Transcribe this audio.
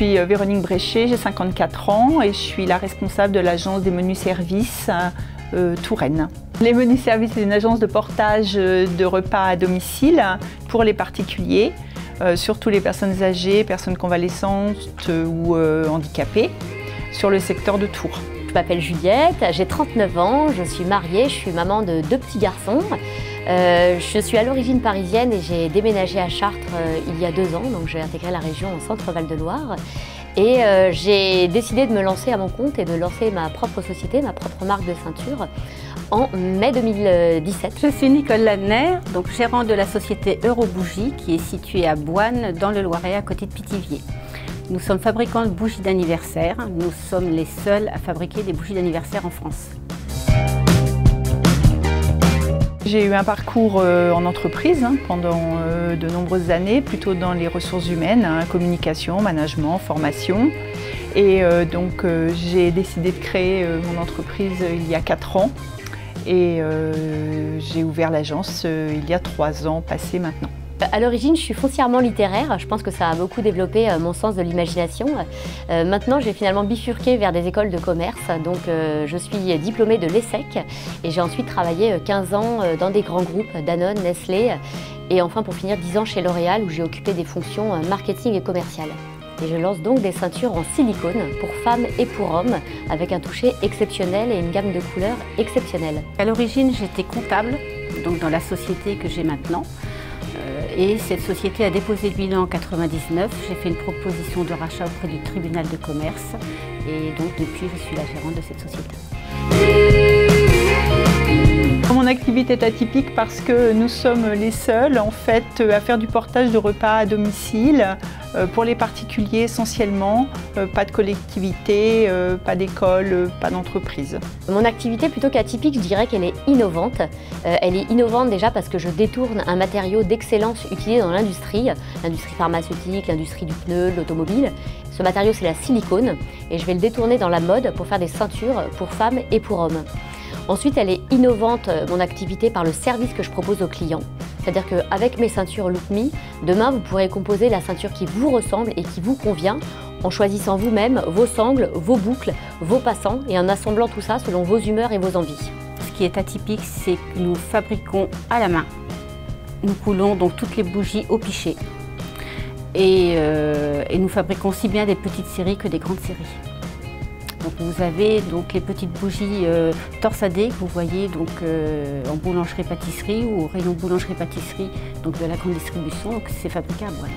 suis Véronique Bréchet, j'ai 54 ans et je suis la responsable de l'agence des menus services Touraine. Les menus services, c'est une agence de portage de repas à domicile pour les particuliers, surtout les personnes âgées, personnes convalescentes ou handicapées, sur le secteur de Tours. Je m'appelle Juliette, j'ai 39 ans, je suis mariée, je suis maman de 2 petits garçons. Je suis à l'origine parisienne et j'ai déménagé à Chartres il y a 2 ans, donc j'ai intégré la région en Centre-Val de Loire. Et j'ai décidé de me lancer à mon compte et de lancer ma propre société, ma propre marque de ceinture en mai 2017. Je suis Nicole Ladner, donc gérante de la société Eurobougie qui est située à Boine dans le Loiret à côté de Pithiviers. Nous sommes fabricants de bougies d'anniversaire. Nous sommes les seuls à fabriquer des bougies d'anniversaire en France. J'ai eu un parcours en entreprise pendant de nombreuses années, plutôt dans les ressources humaines, communication, management, formation. Et donc j'ai décidé de créer mon entreprise il y a 4 ans et j'ai ouvert l'agence il y a 3 ans passés maintenant. À l'origine, je suis foncièrement littéraire. Je pense que ça a beaucoup développé mon sens de l'imagination. Maintenant, j'ai finalement bifurqué vers des écoles de commerce. Donc, je suis diplômée de l'ESSEC et j'ai ensuite travaillé 15 ans dans des grands groupes, Danone, Nestlé. Et enfin, pour finir, 10 ans chez L'Oréal où j'ai occupé des fonctions marketing et commerciales. Et je lance donc des ceintures en silicone pour femmes et pour hommes avec un toucher exceptionnel et une gamme de couleurs exceptionnelle. À l'origine, j'étais comptable, donc dans la société que j'ai maintenant. Et cette société a déposé le bilan en 1999. J'ai fait une proposition de rachat auprès du tribunal de commerce. Et donc depuis, je suis la gérante de cette société. Mon activité est atypique parce que nous sommes les seuls en fait à faire du portage de repas à domicile pour les particuliers essentiellement, pas de collectivité, pas d'école, pas d'entreprise. Mon activité plutôt qu'atypique, je dirais qu'elle est innovante. Elle est innovante déjà parce que je détourne un matériau d'excellence utilisé dans l'industrie pharmaceutique, l'industrie du pneu, de l'automobile. Ce matériau c'est la silicone et je vais le détourner dans la mode pour faire des ceintures pour femmes et pour hommes. Ensuite, elle est innovante, mon activité, par le service que je propose aux clients. C'est-à-dire qu'avec mes ceintures Lookme, demain, vous pourrez composer la ceinture qui vous ressemble et qui vous convient en choisissant vous-même vos sangles, vos boucles, vos passants et en assemblant tout ça selon vos humeurs et vos envies. Ce qui est atypique, c'est que nous fabriquons à la main. Nous coulons donc toutes les bougies au pichet. Et nous fabriquons aussi bien des petites séries que des grandes séries. Donc vous avez donc les petites bougies torsadées que vous voyez donc, en boulangerie-pâtisserie ou au rayon boulangerie-pâtisserie donc de la grande distribution. Donc c'est fabriqué à Boine.